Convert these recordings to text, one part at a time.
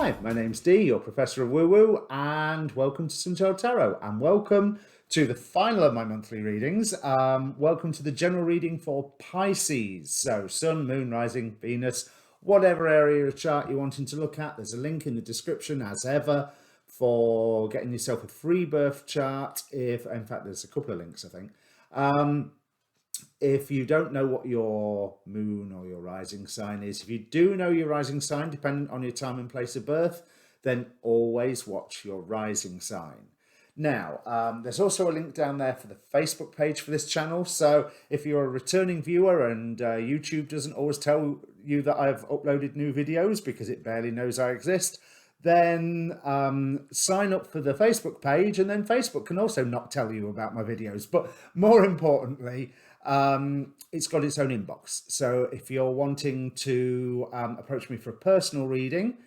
Hi, my name's Dee, your Professor of Woo Woo, and welcome to Sunchild Tarot, and welcome to the final of my monthly readings. Welcome to the general reading for Pisces. So Sun, Moon, Rising, Venus, whatever area of chart you're wanting to look at, there's a link in the description as ever for getting yourself a free birth chart. In fact, there's a couple of links, I think. If you don't know what your moon or your rising sign is, if you do know your rising sign, depending on your time and place of birth, then always watch your rising sign. Now, there's also a link down there for the Facebook page for this channel. So if you're a returning viewer and YouTube doesn't always tell you that I've uploaded new videos because it barely knows I exist, then sign up for the Facebook page, and then Facebook can also not tell you about my videos. But more importantly, it's got its own inbox. So if you're wanting to approach me for a personal reading,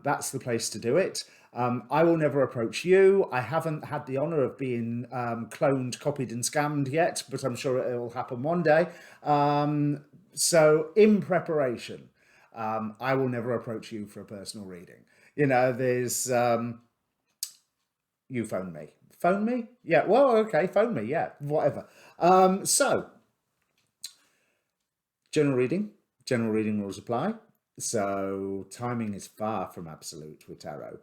that's the place to do it. I will never approach you. I haven't had the honor of being cloned, copied and scammed yet, but I'm sure it will happen one day. So in preparation, I will never approach you for a personal reading. You know, there's you phone me. Phone me? Yeah, well, okay, phone me, yeah, whatever. So, general reading rules apply. So, timing is far from absolute with tarot.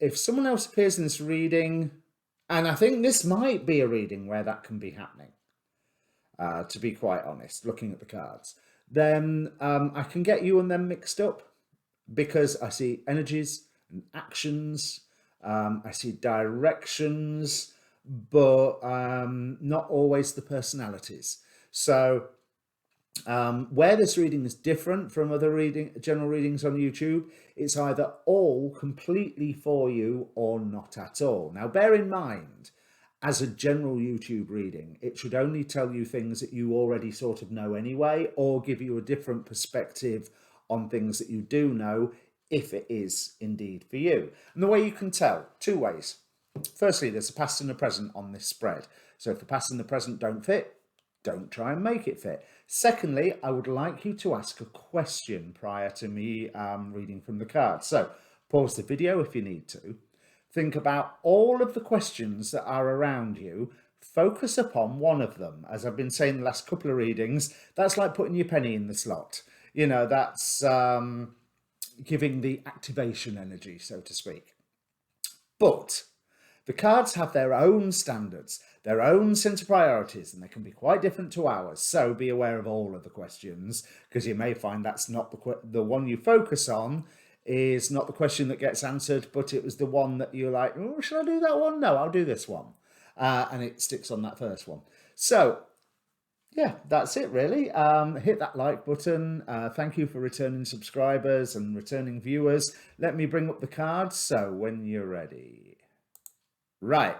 If someone else appears in this reading, and I think this might be a reading where that can be happening, to be quite honest, looking at the cards, then I can get you and them mixed up because I see energies and actions. I see directions, but not always the personalities. So where this reading is different from other general readings on YouTube, it's either all completely for you or not at all. Now, bear in mind, as a general YouTube reading, it should only tell you things that you already sort of know anyway, or give you a different perspective on things that you do know, if it is indeed for you. And the way you can tell, two ways. Firstly, there's a past and a present on this spread. So if the past and the present don't fit, don't try and make it fit. Secondly, I would like you to ask a question prior to me reading from the cards. So pause the video if you need to. Think about all of the questions that are around you. Focus upon one of them. As I've been saying the last couple of readings, that's like putting your penny in the slot. You know, that's giving the activation energy, so to speak. But the cards have their own standards, their own sense of priorities, and they can be quite different to ours. So be aware of all of the questions, because you may find that's not the one you focus on is not the question that gets answered, but it was the one that you're like, oh, should I do that one? No, I'll do this one. And it sticks on that first one. So yeah, that's it really. Hit that like button. Thank you for returning subscribers and returning viewers. Let me bring up the cards. So when you're ready. Right.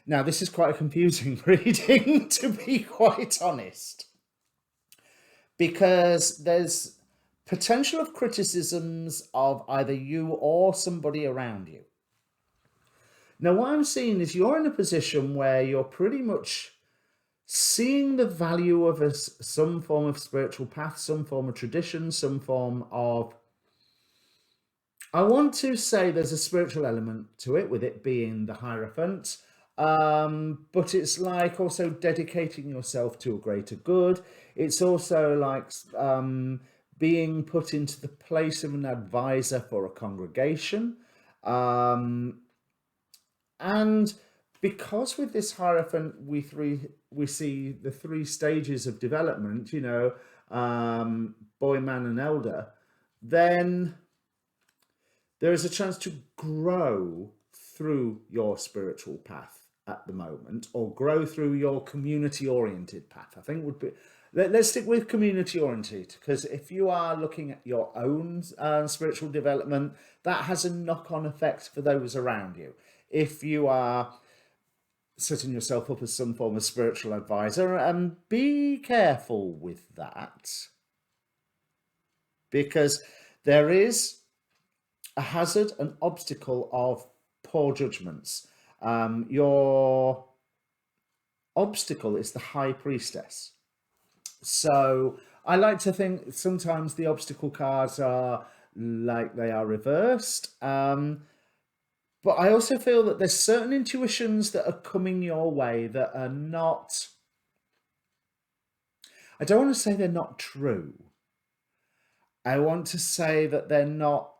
Now, this is quite a confusing reading, to be quite honest, because there's potential of criticisms of either you or somebody around you. Now, what I'm seeing is you're in a position where you're pretty much seeing the value of some form of spiritual path, some form of tradition, some form of, I want to say there's a spiritual element to it, with it being the Hierophant, but it's like also dedicating yourself to a greater good. It's also like being put into the place of an advisor for a congregation. And because with this Hierophant, we see the three stages of development, you know, boy, man, and elder, then there is a chance to grow through your spiritual path at the moment, or grow through your community-oriented path. I think would be, let's stick with community-oriented, because if you are looking at your own spiritual development, that has a knock-on effect for those around you. If you are setting yourself up as some form of spiritual advisor, and be careful with that, because there is a hazard, an obstacle of poor judgments. Your obstacle is the High Priestess. So I like to think sometimes the obstacle cards are like they are reversed. But I also feel that there's certain intuitions that are coming your way that are not, I don't want to say they're not true. I want to say that they're not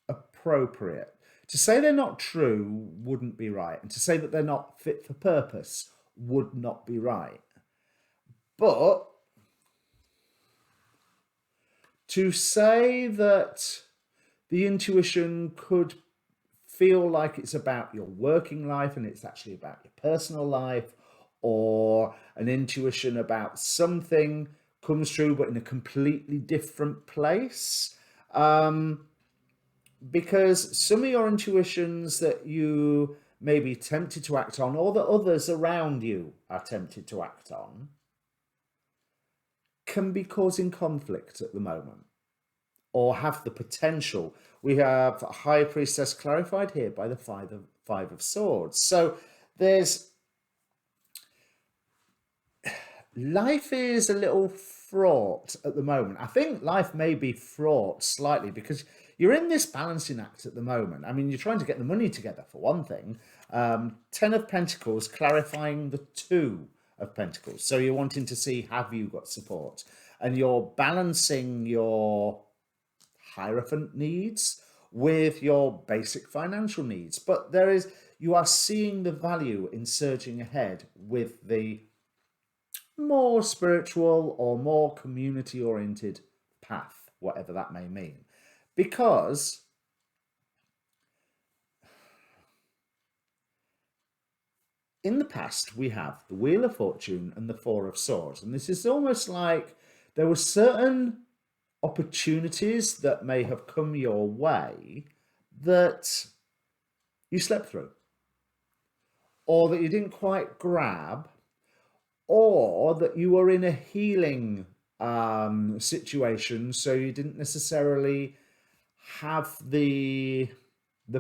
appropriate. To say they're not true wouldn't be right. And to say that they're not fit for purpose would not be right. But to say that the intuition could feel like it's about your working life and it's actually about your personal life, or an intuition about something comes true but in a completely different place, because some of your intuitions that you may be tempted to act on, or that others around you are tempted to act on, can be causing conflict at the moment, or have the potential. We have High Priestess clarified here by the Five of Swords. So there's, life is a little fraught at the moment. I think life may be fraught slightly because you're in this balancing act at the moment. I mean, you're trying to get the money together, for one thing. Ten of Pentacles clarifying the Two of Pentacles. So you're wanting to see, have you got support? And you're balancing your Hierophant needs with your basic financial needs. But you are seeing the value in surging ahead with the more spiritual or more community oriented path, whatever that may mean. Because in the past, we have the Wheel of Fortune and the Four of Swords. And this is almost like there were certain opportunities that may have come your way that you slept through, or that you didn't quite grab, or that you were in a healing situation, so you didn't necessarily have the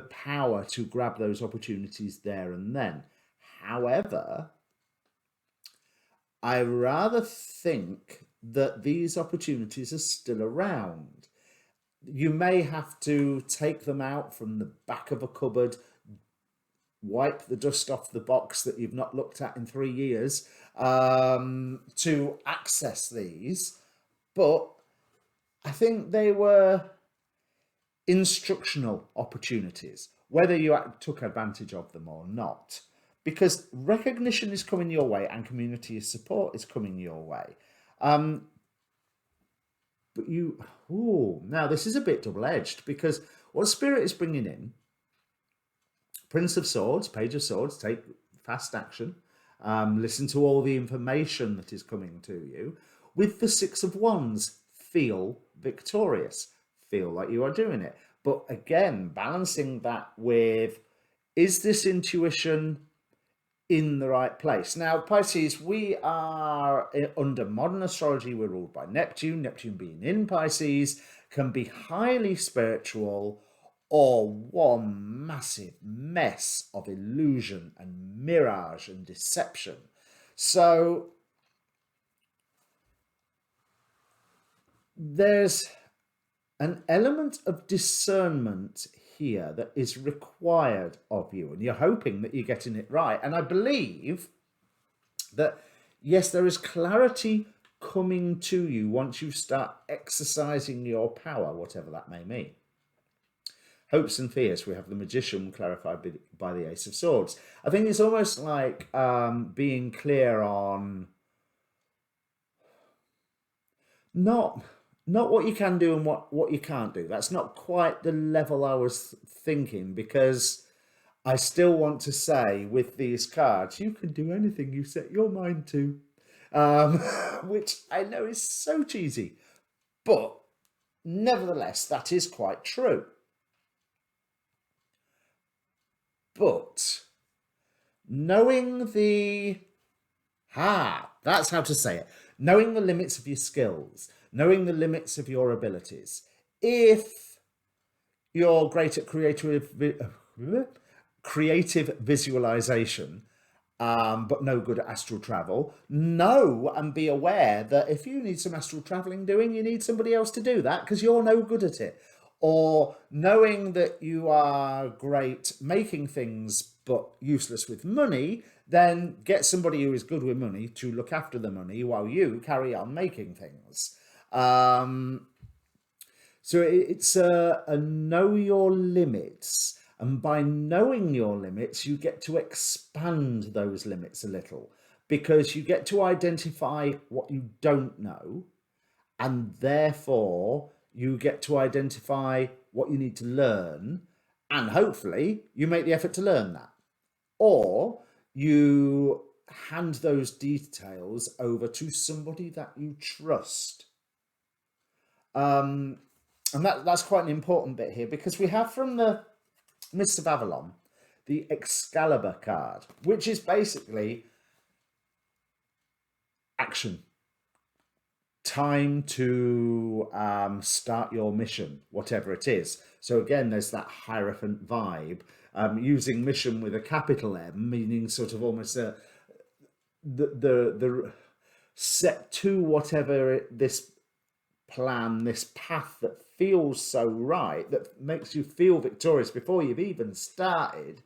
power to grab those opportunities there and then. However, I rather think that these opportunities are still around. You may have to take them out from the back of a cupboard, wipe the dust off the box that you've not looked at in 3 years, to access these. But I think they were instructional opportunities, whether you took advantage of them or not, because recognition is coming your way and community support is coming your way. But now this is a bit double-edged, because what Spirit is bringing in, Prince of Swords, Page of Swords, take fast action, listen to all the information that is coming to you. With the Six of Wands, feel victorious, feel like you are doing it. But again, balancing that with, is this intuition in the right place? Now, Pisces, we are under modern astrology, we're ruled by Neptune. Neptune being in Pisces can be highly spiritual, or one massive mess of illusion and mirage and deception. So there's an element of discernment here that is required of you, and you're hoping that you're getting it right. And I believe that, yes, there is clarity coming to you once you start exercising your power, whatever that may mean. Hopes and fears, we have the Magician clarified by the Ace of Swords. I think it's almost like being clear on not what you can do and what you can't do. That's not quite the level I was thinking, because I still want to say with these cards, you can do anything you set your mind to, which I know is so cheesy, but nevertheless, that is quite true. But knowing that's how to say it, knowing the limits of your skills, knowing the limits of your abilities. If you're great at creative visualization, but no good at astral travel, know and be aware that if you need some astral traveling doing, you need somebody else to do that, because you're no good at it. or knowing that you are great making things but useless with money, then get somebody who is good with money to look after the money while you carry on making things. So it's a know your limits. And by knowing your limits, you get to expand those limits a little, because you get to identify what you don't know, and therefore you get to identify what you need to learn, and hopefully you make the effort to learn that, or you hand those details over to somebody that you trust. And that's quite an important bit here, because we have from the Mists of Avalon the Excalibur card, which is basically action. Time to start your mission, whatever it is. So again, there's that Hierophant vibe, using mission with a capital M, meaning sort of almost the set to whatever this plan, this path that feels so right, that makes you feel victorious before you've even started.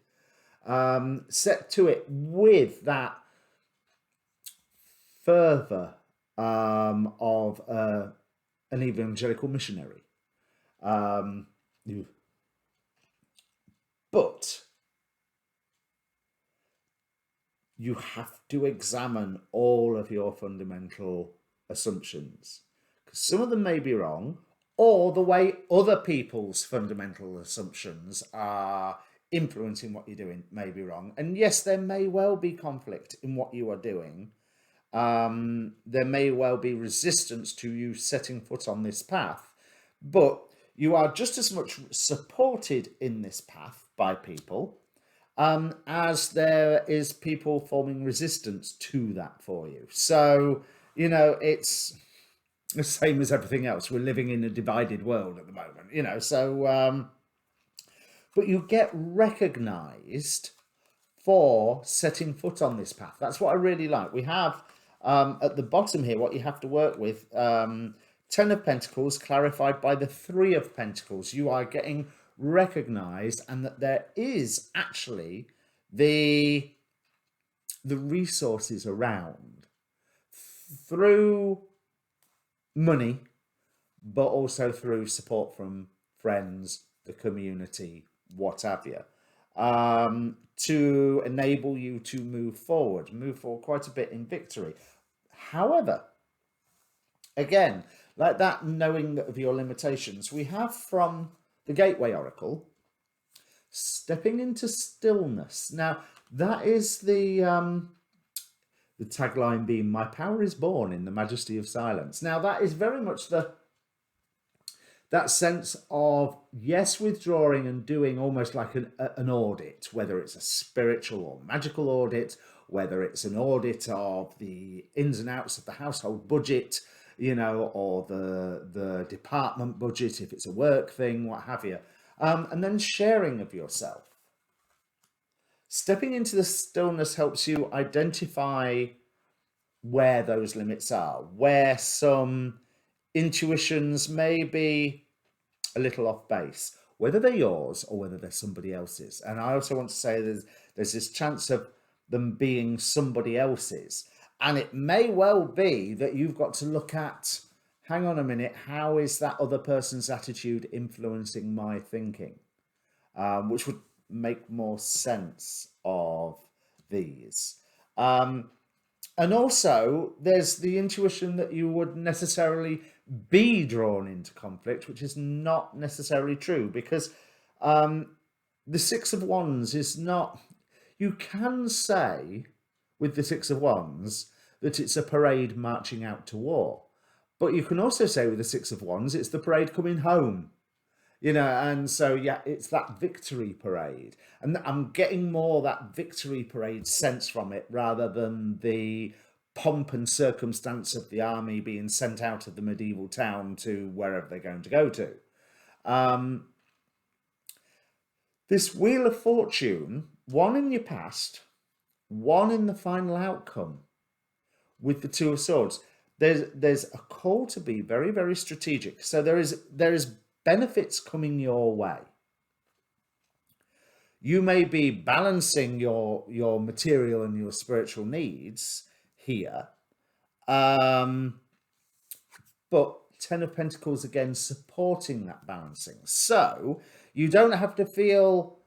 Set to it with that fervor of an evangelical missionary. But you have to examine all of your fundamental assumptions, because some of them may be wrong, or the way other people's fundamental assumptions are influencing what you're doing may be wrong. And yes, there may well be conflict in what you are doing. There may well be resistance to you setting foot on this path, but you are just as much supported in this path by people as there is people forming resistance to that for you. So, it's the same as everything else. We're living in a divided world at the moment, so, but you get recognized for setting foot on this path. That's what I really like. We have at the bottom here what you have to work with. 10 of Pentacles clarified by the 3 of Pentacles. You are getting recognized, and that there is actually the resources around through money, but also through support from friends, the community, what have you, to enable you to move forward quite a bit in victory. However, again, like that knowing of your limitations, we have from the Gateway Oracle, stepping into stillness. Now, that is the tagline being, "My power is born in the majesty of silence." Now, that is very much that sense of, yes, withdrawing and doing almost like an audit, whether it's a spiritual or magical audit, whether it's an audit of the ins and outs of the household budget, or the department budget, if it's a work thing, what have you. And then sharing of yourself. Stepping into the stillness helps you identify where those limits are, where some intuitions may be a little off base, whether they're yours or whether they're somebody else's. And I also want to say there's this chance of them being somebody else's. And it may well be that you've got to look at, hang on a minute, how is that other person's attitude influencing my thinking? Which would make more sense of these. And also, there's the intuition that you would necessarily be drawn into conflict, which is not necessarily true, because the 6 of Wands is not... You can say with the 6 of Wands that it's a parade marching out to war, but you can also say with the 6 of Wands it's the parade coming home. And so, yeah, it's that victory parade. And I'm getting more that victory parade sense from it, rather than the pomp and circumstance of the army being sent out of the medieval town to wherever they're going to go to. This Wheel of Fortune, one in your past, one in the final outcome with the 2 of Swords. There's a call to be very, very strategic. So there is benefits coming your way. You may be balancing your material and your spiritual needs here, but Ten of Pentacles again supporting that balancing. So you don't have to feel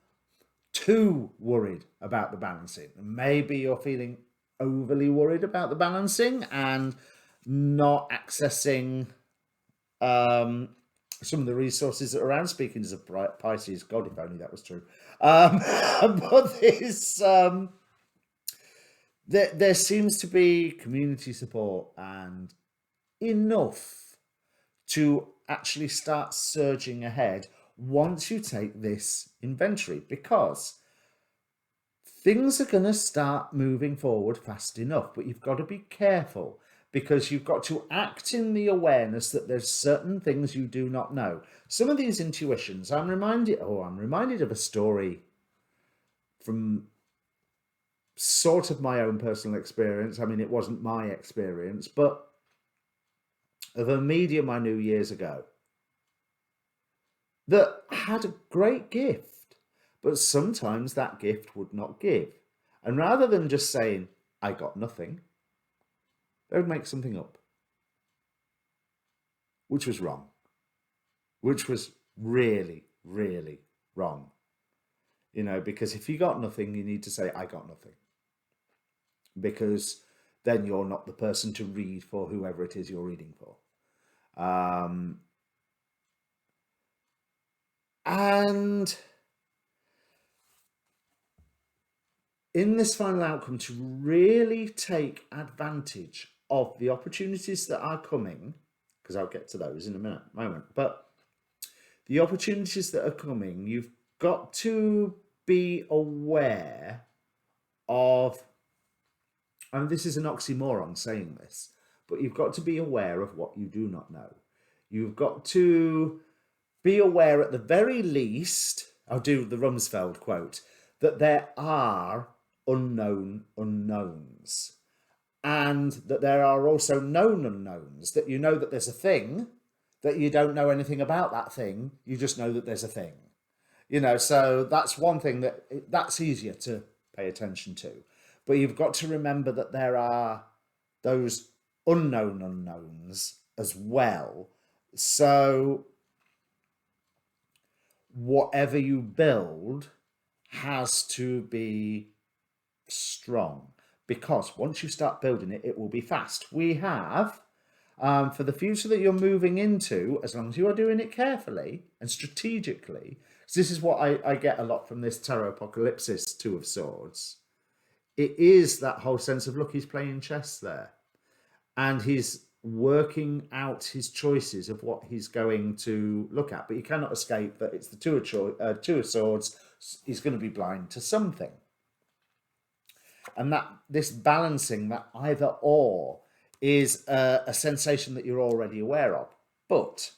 too worried about the balancing. Maybe you're feeling overly worried about the balancing and not accessing some of the resources that are around. Speaking as a Pisces, God, if only that was true. But there seems to be community support and enough to actually start surging ahead once you take this inventory, because things are going to start moving forward fast enough, but you've got to be careful, because you've got to act in the awareness that there's certain things you do not know. Some of these intuitions, I'm reminded of a story from sort of my own personal experience. I mean, it wasn't my experience, but of a medium I knew years ago that had a great gift, but sometimes that gift would not give. And rather than just saying, I got nothing, they would make something up, which was wrong, which was really, really wrong. You know, because if you got nothing, you need to say, I got nothing. Because then you're not the person to read for whoever it is you're reading for. And in this final outcome, to really take advantage of the opportunities that are coming, because I'll get to those in a moment, but the opportunities that are coming, you've got to be aware of, and this is an oxymoron saying this, but you've got to be aware of what you do not know. You've got to be aware at the very least, I'll do the Rumsfeld quote, that there are unknown unknowns, and that there are also known unknowns, that you know that there's a thing, that you don't know anything about that thing, you just know that there's a thing. You know, so that's one thing that's easier to pay attention to. But you've got to remember that there are those unknown unknowns as well. So whatever you build has to be strong, because once you start building it, it will be fast. We have, for the future that you're moving into, as long as you are doing it carefully and strategically, so this is what I get a lot from this Tarot Apocalypsis Two of Swords. It is that whole sense of, look, he's playing chess there, and he's working out his choices of what he's going to look at. But you cannot escape that it's the Two of Swords. He's going to be blind to something. And that this balancing, that either or, is a sensation that you're already aware of. But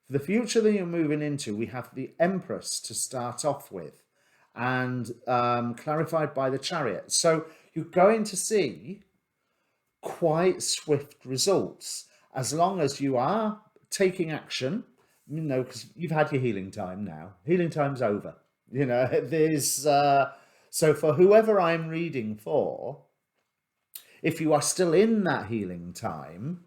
for the future that you're moving into, we have the Empress to start off with, and clarified by the Chariot. So you're going to see quite swift results as long as you are taking action, you know, because you've had your healing time now. Healing time's over. You know, there's so for whoever I'm reading for, if you are still in that healing time,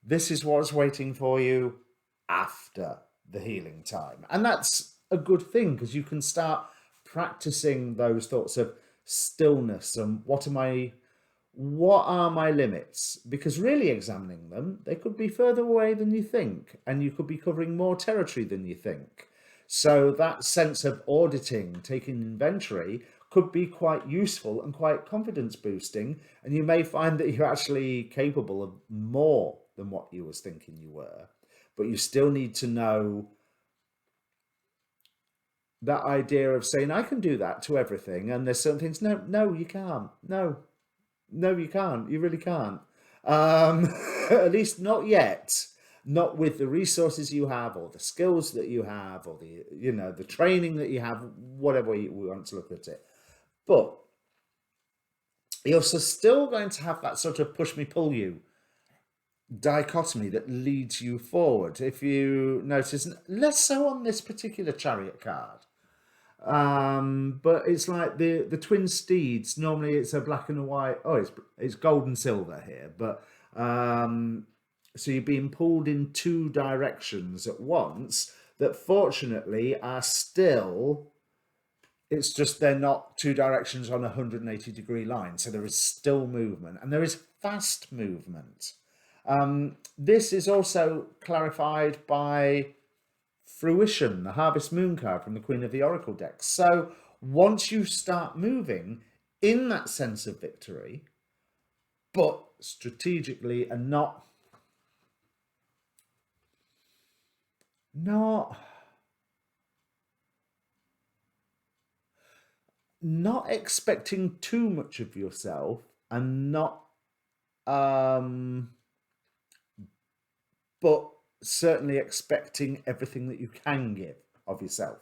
this is what's waiting for you after the healing time. And that's a good thing, because you can start practicing those thoughts of stillness and what are my limits? Because really examining them, they could be further away than you think, and you could be covering more territory than you think. So that sense of auditing, taking inventory, could be quite useful and quite confidence boosting, and you may find that you're actually capable of more than what you was thinking you were. But you still need to know that idea of saying, I can do that to everything, and there's certain things, no, you can't. No, you can't. You really can't. At least not yet. Not with the resources you have, or the skills that you have, or the, you know, the training that you have, whatever we want to look at it. But you're still going to have that sort of push me, pull you dichotomy that leads you forward. If you notice, less so on this particular Chariot card, but it's like the twin steeds. Normally, it's a black and a white. Oh, it's gold and silver here, but so you're being pulled in two directions at once that fortunately are still. It's just they're not two directions on a 180-degree line, so there is still movement, and there is fast movement. This is also clarified by Fruition, the Harvest Moon card from the Queen of the Oracle deck. So once you start moving in that sense of victory, but strategically and not expecting too much of yourself, and not but certainly expecting everything that you can give of yourself.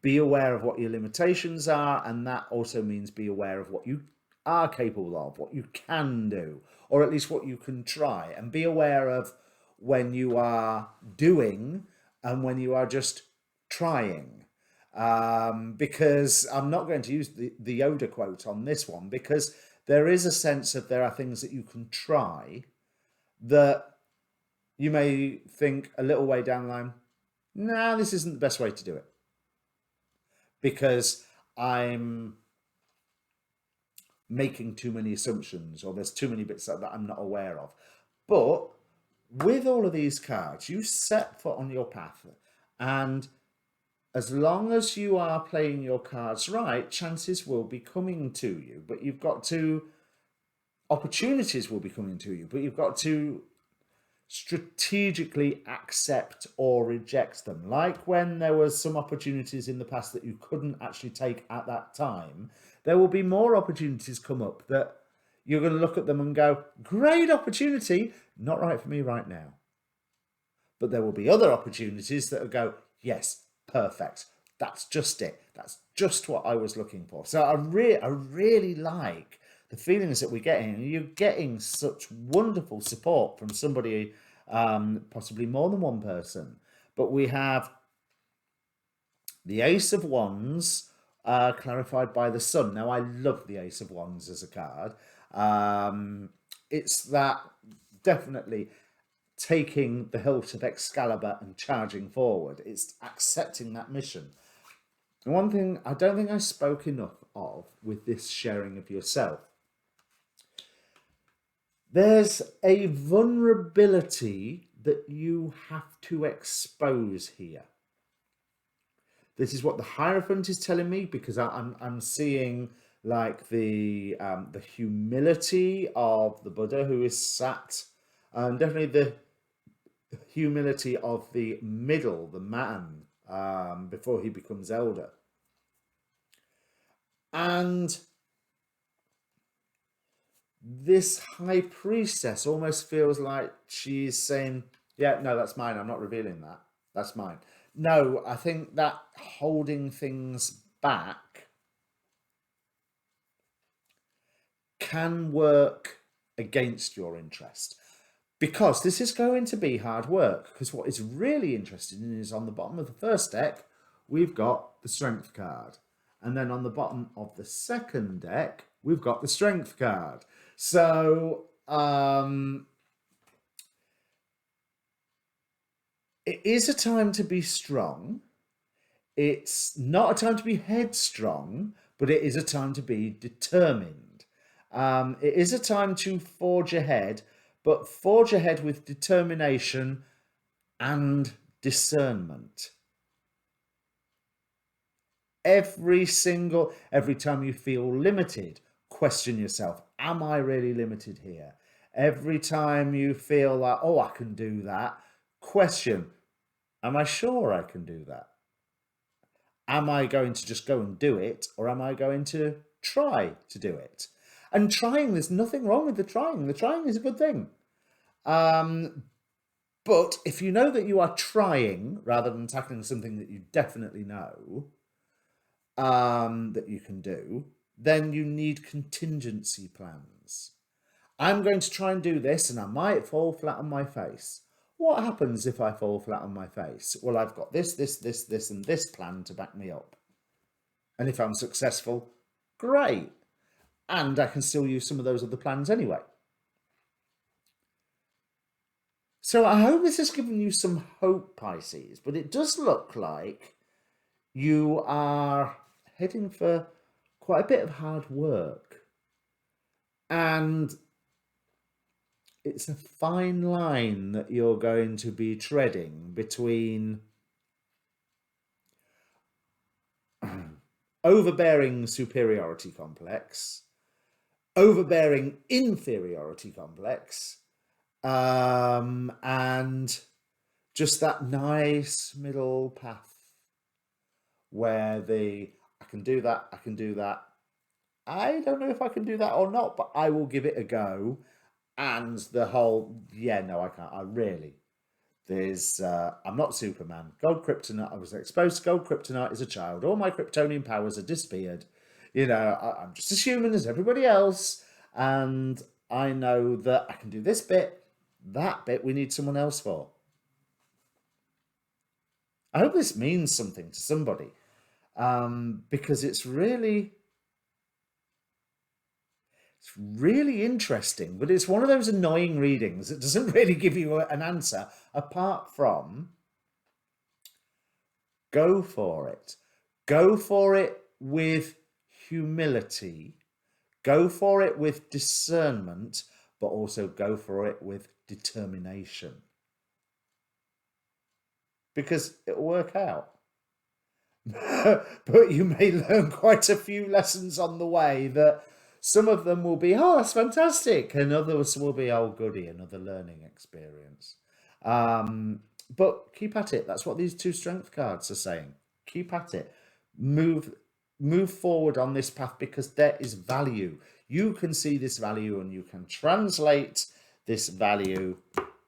Be aware of what your limitations are, and that also means be aware of what you are capable of, what you can do, or at least what you can try, and be aware of when you are doing and when you are just trying. Because I'm not going to use the Yoda quote on this one, because there is a sense of there are things that you can try that you may think a little way down the line, nah, this isn't the best way to do it, because I'm making too many assumptions, or there's too many bits that I'm not aware of. But with all of these cards, you set foot on your path, and as long as you are playing your cards right, chances will be coming to you. But you've got to, opportunities will be coming to you, but you've got to strategically accept or reject them. Like when there was some opportunities in the past that you couldn't actually take at that time, there will be more opportunities come up that you're going to look at them and go, great opportunity, not right for me right now. But there will be other opportunities that will go, yes, perfect. That's just it. That's just what I was looking for. So I really like the feelings that we're getting. You're getting such wonderful support from somebody, possibly more than one person. But we have the Ace of Wands, clarified by the Sun. Now, I love the Ace of Wands as a card. It's that definitely taking the hilt of Excalibur and charging forward. It's accepting that mission. And one thing I don't think I spoke enough of with this sharing of yourself, there's a vulnerability that you have to expose here. This is what the Hierophant is telling me, because I'm seeing like the humility of the Buddha who is sat, and definitely the humility of the middle, the man, before he becomes elder. And this high priestess almost feels like she's saying, yeah, no, that's mine. I'm not revealing that. That's mine. No, I think that holding things back can work against your interest, because this is going to be hard work. Because what is really interesting is on the bottom of the first deck, we've got the Strength card. And then on the bottom of the second deck, we've got the Strength card. So it is a time to be strong. It's not a time to be headstrong, but it is a time to be determined. It is a time to forge ahead, but forge ahead with determination and discernment. Every time you feel limited, question yourself, am I really limited here? Every time you feel like, oh, I can do that, question, am I sure I can do that? Am I going to just go and do it, or am I going to try to do it? And trying, there's nothing wrong with the trying. The trying is a good thing. But if you know that you are trying rather than tackling something that you definitely know that you can do, then you need contingency plans. I'm going to try and do this and I might fall flat on my face. What happens if I fall flat on my face? Well, I've got this, and this plan to back me up. And if I'm successful, great. And I can still use some of those other plans anyway. So I hope this has given you some hope, Pisces, but it does look like you are heading for quite a bit of hard work. And it's a fine line that you're going to be treading between overbearing superiority complex, overbearing inferiority complex, and just that nice middle path where I can do that, I can do that. I don't know if I can do that or not, but I will give it a go. And the whole, yeah, no, I can't. I really, I'm not Superman. Gold kryptonite, I was exposed to gold kryptonite as a child. All my Kryptonian powers are disappeared. You know, I'm just as human as everybody else. And I know that I can do this bit, that bit we need someone else for. I hope this means something to somebody, because it's really interesting, but it's one of those annoying readings that doesn't really give you an answer apart from go for it. Go for it with humility. Go for it with discernment, but also go for it with determination. Because it'll work out. But you may learn quite a few lessons on the way that some of them will be, oh, that's fantastic. And others will be, oh, goody, another learning experience. But keep at it. That's what these two strength cards are saying. Keep at it. Move forward on this path because there is value. You can see this value and you can translate this value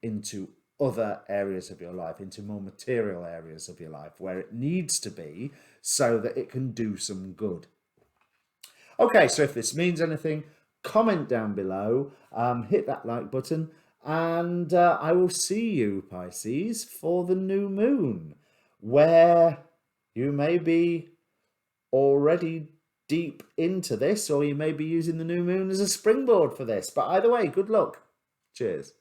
into other areas of your life, into more material areas of your life where it needs to be so that it can do some good. Okay, so if this means anything, comment down below, hit that like button, and I will see you, Pisces, for the new moon, where you may be already deep into this, or you may be using the new moon as a springboard for this. But either way, good luck. Cheers.